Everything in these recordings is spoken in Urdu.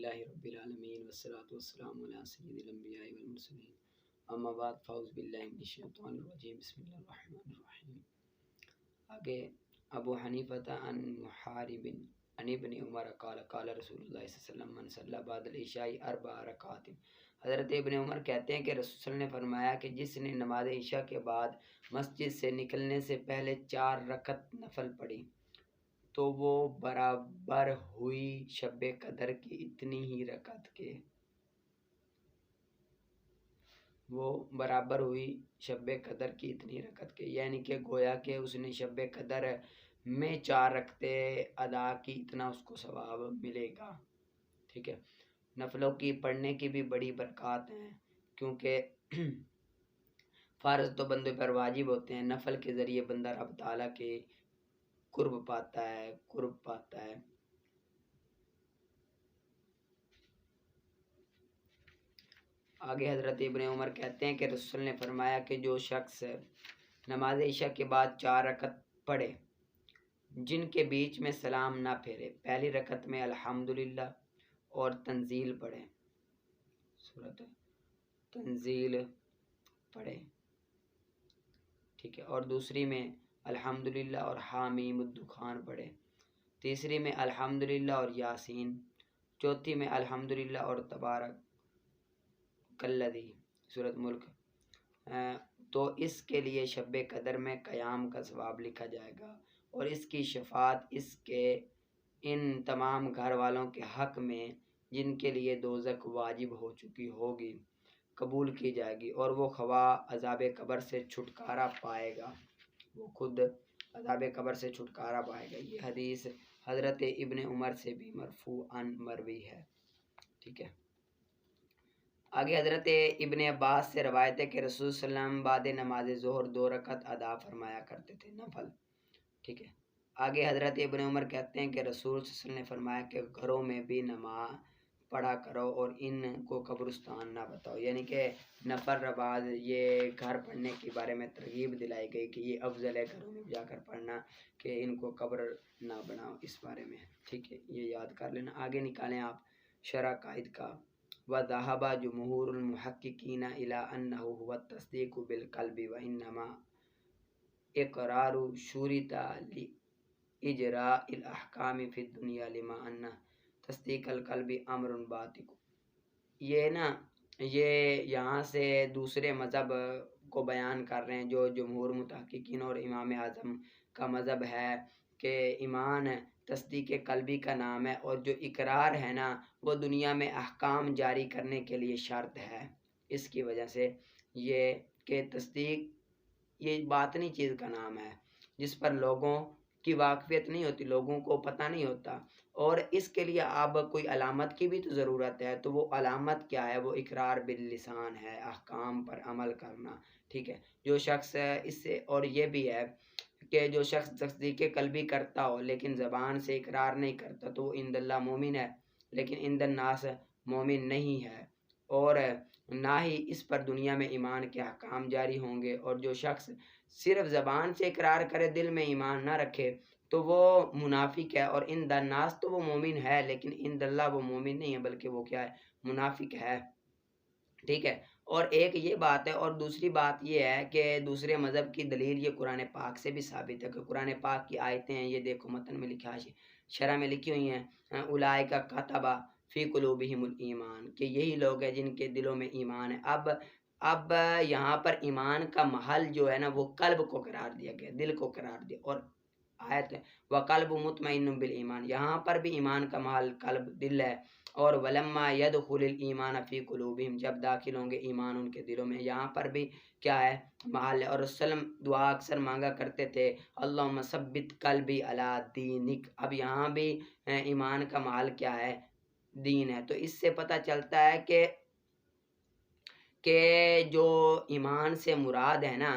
للہ رب العالمین والصلاة والسلام علی سید الانبیاء والمرسلین اما بعد فاعوذ باللہ من الشیطان الرجیم بسم اللہ الرحمن الرحیم۔ آگے ابو حنیفہ عن محارب عن ابن عمر قال قال رسول اللہ صلی اللہ علیہ وسلم من صلی بعد العشاء 4 رکعات۔ حضرت ابن عمر کہتے ہیں کہ رسول صلی اللہ علیہ وسلم نے فرمایا کہ جس نے نماز عشاء کے بعد مسجد سے نکلنے سے پہلے 4 رکعت نفل پڑھی تو وہ برابر ہوئی شب قدر کی اتنی ہی رکعت کے یعنی کہ گویا کہ اس نے شب قدر میں 4 رکعتیں ادا کی، اتنا اس کو ثواب ملے گا۔ ٹھیک ہے، نفلوں کی پڑھنے کی بھی بڑی برکات ہیں، کیونکہ فرض تو بندے پر واجب ہوتے ہیں، نفل کے ذریعے بندہ رب تعالیٰ کے قرب پاتا ہے۔ آگے حضرت ابن عمر کہتے ہیں کہ رسول نے فرمایا کہ جو شخص نماز عشاء کے بعد 4 رکعت پڑھے جن کے بیچ میں سلام نہ پھیرے، پہلی رکعت میں الحمدللہ اور تنزیل پڑھے، سورۃ تنزیل پڑھے، ٹھیک ہے، اور دوسری میں الحمدللہ اور حامیم الدخان پڑھے، تیسری میں الحمدللہ اور یاسین، چوتھی میں الحمدللہ اور تبارک کلذی سورۃ ملک، تو اس کے لیے شب قدر میں قیام کا ثواب لکھا جائے گا، اور اس کی شفاعت اس کے ان تمام گھر والوں کے حق میں جن کے لیے دوزخ واجب ہو چکی ہوگی قبول کی جائے گی، اور وہ خواہ عذاب قبر سے چھٹکارا پائے گا، وہ خود عذاب قبر سے چھٹکارا پائے گا۔ یہ حدیث حضرت ابن عمر سے بھی مرفوعاً مروی ہے، ٹھیک ہے۔ آگے حضرت ابن عباس سے روایت ہے کہ رسول صلی اللہ علیہ وسلم بعد نماز ظہر 2 رکعت ادا فرمایا کرتے تھے نفل، ٹھیک ہے۔ آگے حضرت ابن عمر کہتے ہیں کہ رسول صلی اللہ علیہ وسلم نے فرمایا کہ گھروں میں بھی نماز پڑھا کرو اور ان کو قبرستان نہ بتاؤ، یعنی کہ نفل نماز یہ گھر پڑھنے کے بارے میں ترغیب دلائی گئی کہ یہ افضل ہے گھروں میں جا کر پڑھنا، کہ ان کو قبر نہ بناؤ، اس بارے میں، ٹھیک ہے، یہ یاد کر لینا۔ آگے نکالیں آپ شرح قائد کا وَذَهَبَ جُمْهُورُ الْمُحَقِّقِينَ إِلَىٰ أَنَّهُ هُوَ التَّصْدِيقُ بِالْقَلْبِ وَإِنَّمَا إِقْرَارُ شُرِطَ لِإِجْرَاءِ الْأَحْكَامِ فِي الدُّنْيَا لِمَا أَنَّ تَصْدِيقَ الْقَلْبِ أَمْرٌ بَاطِنٌ۔ یہ یہاں سے دوسرے مذہب کو بیان کر رہے ہیں جو جمہور محققین اور امام اعظم کا مذہب ہے کہ ایمان تصدیق قلبی کا نام ہے، اور جو اقرار ہے نا وہ دنیا میں احکام جاری کرنے کے لیے شرط ہے۔ اس کی وجہ سے یہ کہ تصدیق یہ باطنی چیز کا نام ہے جس پر لوگوں کی واقفیت نہیں ہوتی، لوگوں کو پتہ نہیں ہوتا، اور اس کے لیے اب کوئی علامت کی بھی تو ضرورت ہے، تو وہ علامت کیا ہے؟ وہ اقرار باللسان ہے، احکام پر عمل کرنا، ٹھیک ہے۔ جو شخص اس سے، اور یہ بھی ہے کہ جو شخص تصدیق قلبی کرتا ہو لیکن زبان سے اقرار نہیں کرتا تو وہ عند اللہ مومن ہے لیکن عند الناس مومن نہیں ہے، اور نہ ہی اس پر دنیا میں ایمان کے احکام جاری ہوں گے۔ اور جو شخص صرف زبان سے اقرار کرے دل میں ایمان نہ رکھے تو وہ منافق ہے، اور عند الناس تو وہ مومن ہے لیکن عند اللہ وہ مومن نہیں ہے بلکہ وہ کیا ہے؟ منافق ہے، ٹھیک ہے۔ اور ایک یہ بات ہے، اور دوسری بات یہ ہے کہ دوسرے مذہب کی دلیل یہ قرآن پاک سے بھی ثابت ہے کہ قرآن پاک کی آیتیں ہیں، یہ دیکھو متن میں لکھا ہے، شرح میں لکھی ہوئی ہیں، اولئک کتب فی قلوبہم الایمان، کہ یہی لوگ ہیں جن کے دلوں میں ایمان ہے۔ اب یہاں پر ایمان کا محل جو ہے نا وہ قلب کو قرار دیا گیا، دل کو قرار دیا، اور آیت وقلب مطمئن بالایمان، یہاں پر بھی ایمان کا محل قلب دل ہے، اور ولما يدخل الایمان فی قلوبہم، جب داخل ہوں گے ایمان ان کے دلوں میں، یہاں پر بھی کیا ہے؟ محل ہے۔ اور رسول دعا اکثر مانگا کرتے تھے اللہم ثبت قلبی علی دینک، اب یہاں بھی ایمان کا محل کیا ہے؟ دین ہے۔ تو اس سے پتہ چلتا ہے کہ جو ایمان سے مراد ہے نا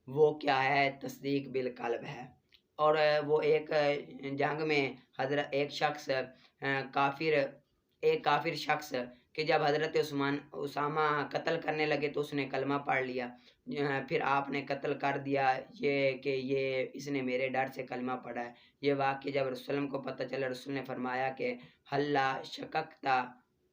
وہ کیا ہے؟ تصدیق بالقلب ہے۔ اور وہ ایک جنگ میں حضرت ایک کافر شخص کہ جب حضرت اسامہ قتل کرنے لگے تو اس نے کلمہ پڑھ لیا، پھر آپ نے قتل کر دیا یہ کہ اس نے میرے ڈر سے کلمہ پڑھا ہے۔ یہ واقعہ جب رسول کو پتہ چلا، رسول نے فرمایا کہ حلا شککتا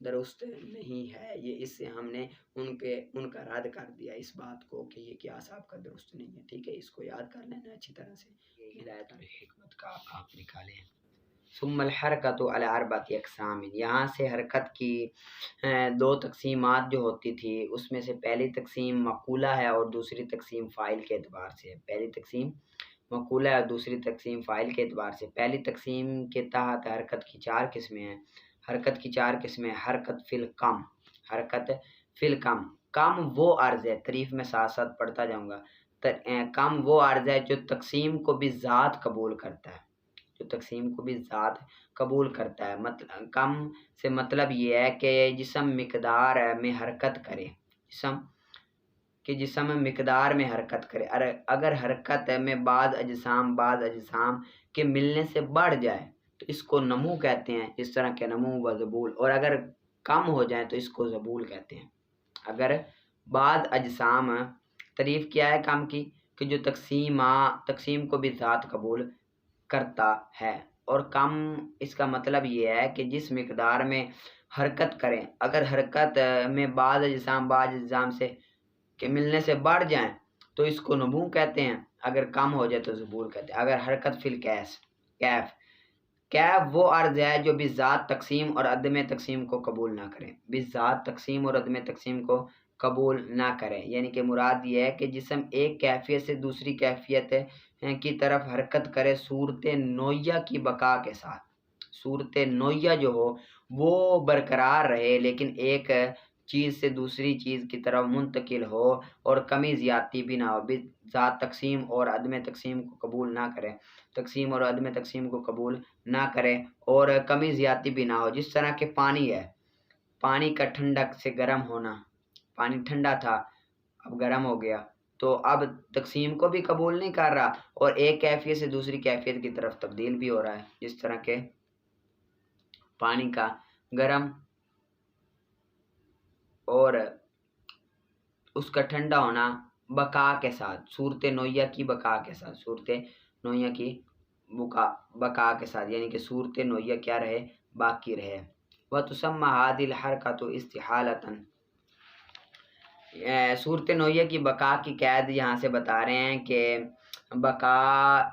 درست نہیں ہے۔ یہ اس سے ہم نے ان کا رد کر دیا اس بات کو کہ یہ قیاس آپ کا درست نہیں ہے، ٹھیک ہے، اس کو یاد کر لینا اچھی طرح سے، ہدایت اور حکمت کا آپ نکالیں۔ ثم الحرکت علی اربعۃ اقسام، یہاں سے حرکت کی دو تقسیمات جو ہوتی تھی، اس میں سے پہلی تقسیم مقولہ ہے اور دوسری تقسیم فاعل کے اعتبار سے ہے۔ پہلی تقسیم مقولہ ہے اور دوسری تقسیم فاعل کے اعتبار سے۔ پہلی تقسیم کے تحت حرکت کی 4 قسمیں ہیں۔ حرکت کی 4 قسمیں: حرکت فی الکم، حرکت فی الکم، کم وہ عرض ہے، تعریف میں ساتھ ساتھ پڑھتا جاؤں گا، کم وہ عرض ہے جو تقسیم کو بھی ذات قبول کرتا ہے، جو تقسیم کو بھی ذات قبول کرتا ہے۔ مطلب کم سے مطلب یہ ہے کہ جسم مقدار میں حرکت کرے، جسم مقدار میں حرکت کرے۔ اگر حرکت میں بعض اجسام کے ملنے سے بڑھ جائے تو اس کو نمو کہتے ہیں، اس طرح کے نمو و ذبول، اور اگر کم ہو جائے تو اس کو ذبول کہتے ہیں۔ اگر بعض اجسام، تعریف کیا ہے کم کی کہ جو تقسیم کو بھی ذات قبول کرتا ہے، اور کم اس کا مطلب یہ ہے کہ جس مقدار میں حرکت کریں، اگر حرکت میں بعض اجسام سے کے ملنے سے بڑھ جائیں تو اس کو نمو کہتے ہیں، اگر کم ہو جائے تو ذبول کہتے ہیں۔ اگر حرکت فی کیف وہ عرض ہے جو بذات تقسیم اور عدم تقسیم کو قبول نہ کرے، بذات تقسیم اور عدم تقسیم کو قبول نہ کرے، یعنی کہ مراد یہ ہے کہ جسم ایک کیفیت سے دوسری کیفیت کی طرف حرکت کرے صورت نوعیہ کی بقا کے ساتھ، صورت نوعیہ جو ہو وہ برقرار رہے لیکن ایک چیز سے دوسری چیز کی طرف منتقل ہو اور کمی زیادتی بھی نہ ہو، ذات تقسیم اور عدم تقسیم کو قبول نہ کرے، تقسیم اور عدم تقسیم کو قبول نہ کرے اور کمی زیادتی بھی نہ ہو۔ جس طرح کہ پانی ہے، پانی کا ٹھنڈک سے گرم ہونا، پانی ٹھنڈا تھا اب گرم ہو گیا تو اب تقسیم کو بھی قبول نہیں کر رہا اور ایک کیفیت سے دوسری کیفیت کی طرف تبدیل بھی ہو رہا ہے۔ جس طرح کہ پانی کا گرم اور اس کا ٹھنڈا ہونا بقا کے ساتھ، صورت نوعیہ کی بقا کے ساتھ، صورت نوعیہ کی بقا کے ساتھ، یعنی کہ صورت نوعیہ کیا رہے، باقی رہے۔ وَتُسَمَّى هَذِهِ الْحَرْكَةُ اسْتِحَالَةً، صورت نوعیہ کی بقا کی قید یہاں سے بتا رہے ہیں کہ بقا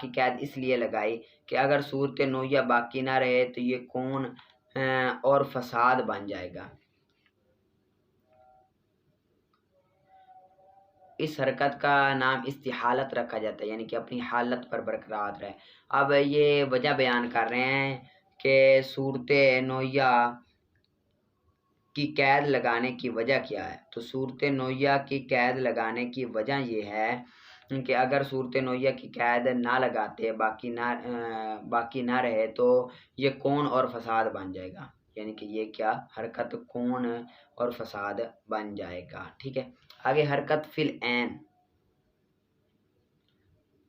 کی قید اس لیے لگائی کہ اگر صورت نوعیہ باقی نہ رہے تو یہ کون اور فساد بن جائے گا۔ اس حرکت کا نام استحالت رکھا جاتا ہے، یعنی کہ اپنی حالت پر برقرار رہے۔ اب یہ وجہ بیان کر رہے ہیں کہ صورت نوعیہ کی قید لگانے کی وجہ کیا ہے۔ تو صورت نوعیہ کی قید لگانے کی وجہ یہ ہے کہ اگر صورت نوعیہ کی قید نہ لگاتے، باقی نہ رہے تو یہ کون اور فساد بن جائے گا، یعنی کہ یہ کیا حرکت کون اور فساد بن جائے گا، ٹھیک ہے۔ آگے حرکت فی العین،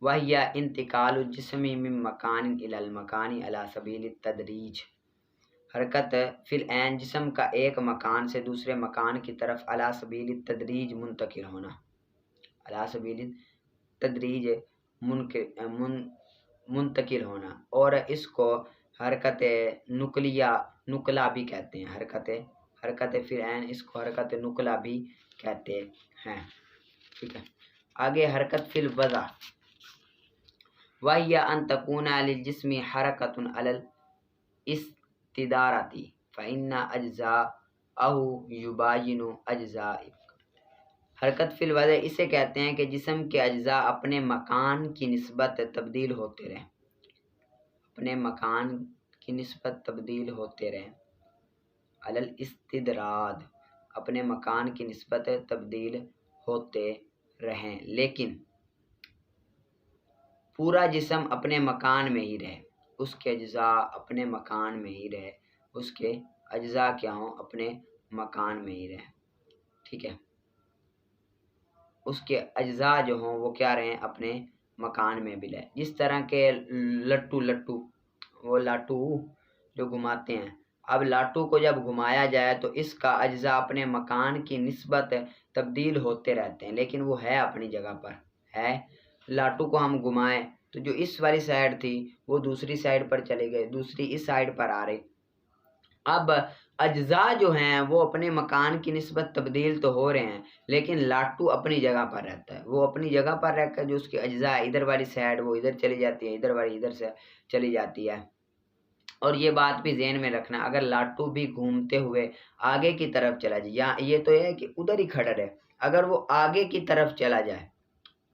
وہی انتقال الجسم من مکان الی المکان علی سبیل التدریج، حرکت فی العین جسم کا ایک مکان سے دوسرے مکان کی طرف علی سبیل التدریج منتقل ہونا، علی سبیل التدریج منتقل ہونا، اور اس کو حرکت نقلہ بھی کہتے ہیں، حرکت فی العین اس کو حرکت نقلہ بھی کہتے ہیں، ٹھیک ہے۔ آگے حرکت فی الوضع، وہی ان تکون للجسم حرکت علی الاستدارۃ فإن اجزاءہ یباین اجزاء، حرکت فی الوضع اسے کہتے ہیں کہ جسم کے اجزاء اپنے مکان کی نسبت تبدیل ہوتے رہیں، اپنے مکان کی نسبت تبدیل ہوتے رہیں، علی الاستدراج اپنے مکان کی نسبت تبدیل ہوتے رہیں، لیکن پورا جسم اپنے مکان میں ہی رہے، اس کے اجزاء اپنے مکان میں ہی رہے، اس کے اجزاء کیا ہوں اپنے مکان میں ہی رہے، ٹھیک ہے، اس کے اجزاء جو ہوں وہ کیا رہیں اپنے مکان میں بھی رہے۔ جس طرح کے وہ لاٹو جو گھماتے ہیں، اب لاٹو کو جب گھمایا جائے تو اس کا اجزاء اپنے مکان کی نسبت تبدیل ہوتے رہتے ہیں لیکن وہ ہے اپنی جگہ پر ہے۔ لاٹو کو ہم گھمائیں تو جو اس والی سائڈ تھی وہ دوسری سائڈ پر چلے گئے، دوسری اس سائڈ پر آ رہی، اب اجزاء جو ہیں وہ اپنے مکان کی نسبت تبدیل تو ہو رہے ہیں، لیکن لاٹو اپنی جگہ پر رہتا ہے، وہ اپنی جگہ پر رہ کر جو اس کی اجزاء ادھر والی سائڈ وہ ادھر چلی جاتی ہے، ادھر والی ادھر سے چلی جاتی ہے۔ اور یہ بات بھی ذہن میں رکھنا، اگر لاٹو بھی گھومتے ہوئے آگے کی طرف چلا جائے، یا یہ تو ہے کہ ادھر ہی کھڑا رہے، اگر وہ آگے کی طرف چلا جائے،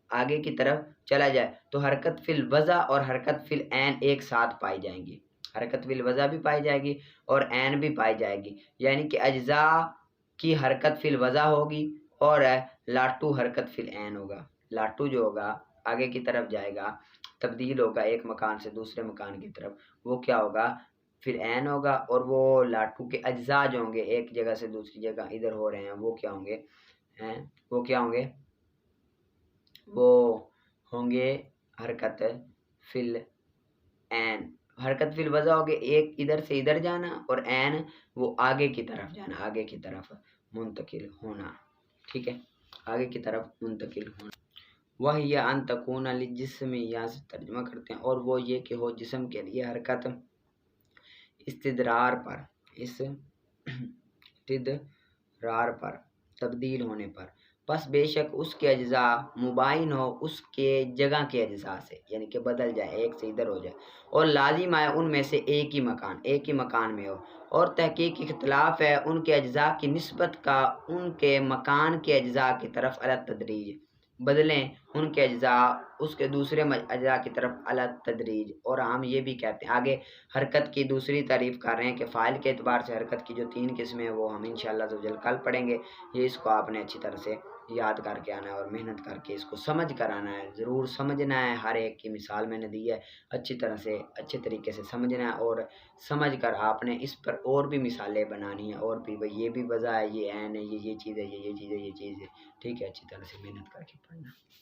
آگے کی طرف چلا جائے تو حرکت فی الوضع اور حرکت فی العین ایک ساتھ پائی جائیں گی، حرکت فی الوضع بھی پائی جائے گی اور عین بھی پائی جائے گی، یعنی کہ اجزاء کی حرکت فی الوضع ہوگی اور لاٹو حرکت فی العین ہوگا۔ لاٹو جو ہوگا آگے کی طرف جائے گا، تبدیل ہوگا ایک مکان سے دوسرے مکان کی طرف، وہ کیا ہوگا؟ فی العین ہوگا، اور وہ لاٹو کے اجزاء جو ہوں گے ایک جگہ سے دوسری جگہ ادھر ہو رہے ہیں، وہ کیا ہوں گے؟ وہ کیا ہوں گے؟ وہ ہوں گے حرکت فی العین، حرکت فی الوضع ہوگی ایک ادھر سے ادھر جانا، اور عین وہ آگے کی طرف جانا، آگے کی طرف منتقل ہونا، ٹھیک ہے، آگے کی طرف منتقل ہونا۔ وَهِيَ أَن تَكُونَ لِلْجِسْمِ، یہاں سے ترجمہ کرتے ہیں، اور وہ یہ کہ ہو جسم کے لیے حرکت استدرار پر، استدرار پر، تبدیل ہونے پر، پس بے شک اس کے اجزاء مباین ہو اس کے جگہ کے اجزاء سے، یعنی کہ بدل جائے، ایک سے ادھر ہو جائے، اور لازم آئے ان میں سے ایک ہی مکان میں ہو، اور تحقیق اختلاف ہے ان کے اجزاء کی نسبت کا ان کے مکان کے اجزاء کی طرف علی التدریج، بدلیں ان کے اجزاء اس کے دوسرے اجزاء کی طرف علی التدریج۔ اور ہم یہ بھی کہتے ہیں، آگے حرکت کی دوسری تعریف کر رہے ہیں کہ فاعل کے اعتبار سے حرکت کی جو 3 قسمیں ہیں وہ ہم انشاءاللہ عزوجل کل پڑھیں گے، یہ اس کو آپ نے اچھی طرح سے یاد کر کے آنا ہے اور محنت کر کے اس کو سمجھ کر آنا ہے، ضرور سمجھنا ہے، ہر ایک کی مثال میں نے دی ہے، اچھی طرح سے اچھے طریقے سے سمجھنا ہے، اور سمجھ کر آپ نے اس پر اور بھی مثالیں بنانی ہیں، اور بھی یہ بھی وضع ہے، یہ عین ہے، یہ چیز ہے، یہ چیز ہے، یہ چیز ہے، ٹھیک ہے، اچھی طرح سے محنت کر کے پڑھنا۔